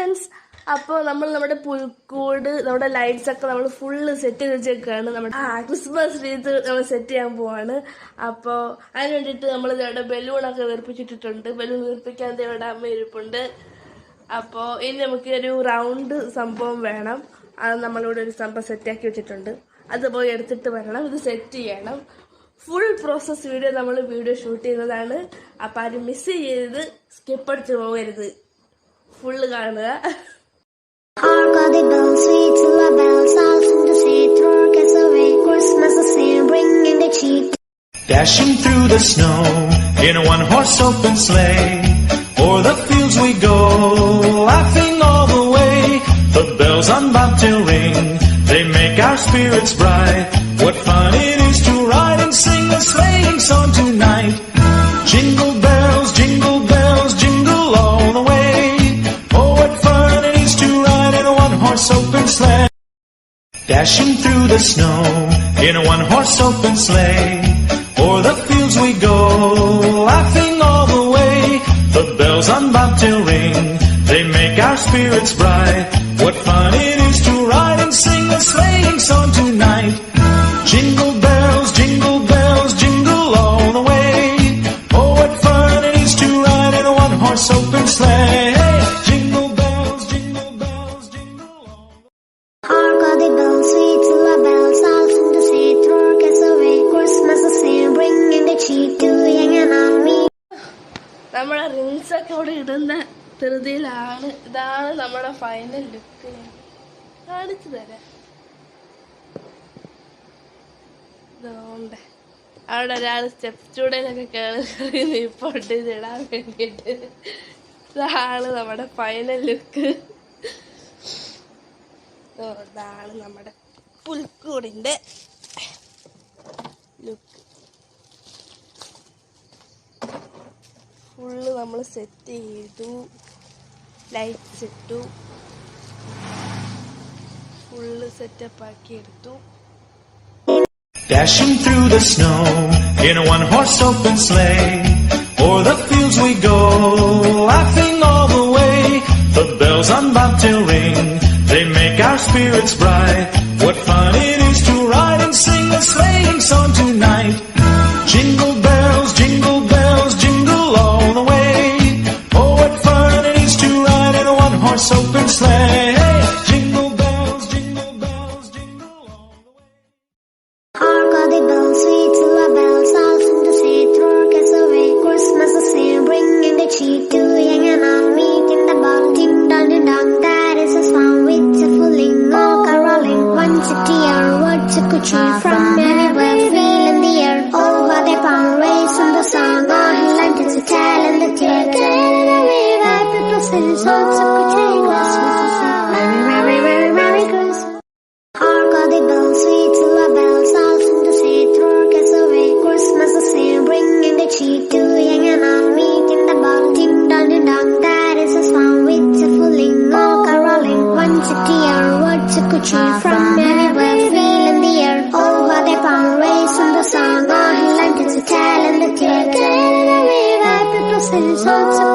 Friends, അപ്പോൾ നമ്മുടെ പുൽക്കൂട്, നമ്മുടെ ലൈറ്റ്സ് ഒക്കെ നമ്മൾ ഫുള്ള് സെറ്റ് ചെയ്ത് വെച്ചേക്കാണ്. നമ്മുടെ ക്രിസ്മസ് രീതി നമ്മൾ സെറ്റ് ചെയ്യാൻ പോവാണ്. അപ്പോൾ അതിന് വേണ്ടിയിട്ട് നമ്മൾ ഇവിടെ ബലൂണൊക്കെ വീർപ്പിച്ചിട്ടിട്ടുണ്ട്. ബലൂൺ വീർപ്പിക്കാൻ ഇവിടെ അമ്മ ഇരിപ്പുണ്ട്. അപ്പോൾ ഇനി നമുക്ക് ഒരു റൗണ്ട് സംഭവം വേണം. അത് നമ്മളിവിടെ ഒരു സംഭവം സെറ്റാക്കി വെച്ചിട്ടുണ്ട്. അത് പോയി എടുത്തിട്ട് വരണം, ഇത് സെറ്റ് ചെയ്യണം. ഫുൾ പ്രോസസ് വീഡിയോ നമ്മൾ ഷൂട്ട് ചെയ്യുന്നതാണ്. അപ്പം ആരും മിസ് ചെയ്ത് സ്കിപ്പ് അടിച്ച് പോകരുത്, ഫുള്ള് കാണുക. Dashing through the snow in a one-horse open sleigh, o'er the fields we go, laughing all the way. The bells on bobtail ring, they make our spirits bright. What fun it is to ride and sing a sleighing song tonight. Jingle bells, jingle all the way. Oh, what fun it is to ride in a one-horse open sleigh. Dashing through the snow in a one-horse open sleigh, o'er the fields we go, laughing all the way. The bells on bobtail ring, they make our spirits bright. What fun it is to ride and sing a sleighing song tonight. Jingle bells, jingle all the way. Oh, what fun it is to ride in a one-horse open sleigh. Jingle bells, jingle all the way. Hark all the bells, sweet silver bells, all seem to say, throw us away. Christmas is here, bringing the cheek to young and on me. നമ്മുടെ rings ഒക്കെ ഇവിടെ ഇടുന്ന ധൃതിയിലാണ്. ഇതാണ് നമ്മുടെ final look. കാണിച്ചു തരാം. ഇതുകൊണ്ട് അവിടെ ഒരാൾ സ്റ്റെപ്പ് സ്റ്റുഡിയോയിലൊക്കെ കയറി നിൽപ്പുണ്ട് ഇതിടാൻ വേണ്ടിയിട്ട്. ഇതാണ് നമ്മുടെ ഫൈനൽ ലുക്ക്. ഇതാണ് നമ്മുടെ പുൽക്കൂടിൻ്റെ ലുക്ക്. ഫുള്ള് നമ്മൾ സെറ്റ് ചെയ്തു, ലൈറ്റ്സ് ഇട്ടു, ഫുള്ള് സെറ്റപ്പ് ആക്കി എടുത്തു. Dashing through the snow in a one-horse open sleigh, o'er the fields we go, laughing all the way. The bells on bobtail ring, they make our spirits bright. What fun it is to ride and sing a sleighing song tonight. Jingle bells, jingle all the way. Oh, what fun it is to ride in a one-horse open sleigh. Jingle bells, jingle all the way. Hark all the bells, sweet silver bells, all seem to say, throw us away. Christmas is here, bringing the cheek to young and all, meeting the ball, ding dong ding dong. That is a song with a fooling, all caroling. One city or words you could choose from everywhere, feel in the air. Oh, what they found, raise in the song, on lanterns to tell in the tale. Tell in the river, people sing songs you could take. Christmas is here, Merry Christmas. Hark all the bells, sweet silver bells, all seem to say, throw us away. Christmas is here, bringing the cheek to young and all, meeting the ball, ding dong ding dong. That is a song with a fooling, all caroling. One city or words you could choose from everywhere, feel in the air. Oh, what they found, raise in the song, on lanterns to tell in the tale. Tell in the river, people sing songs you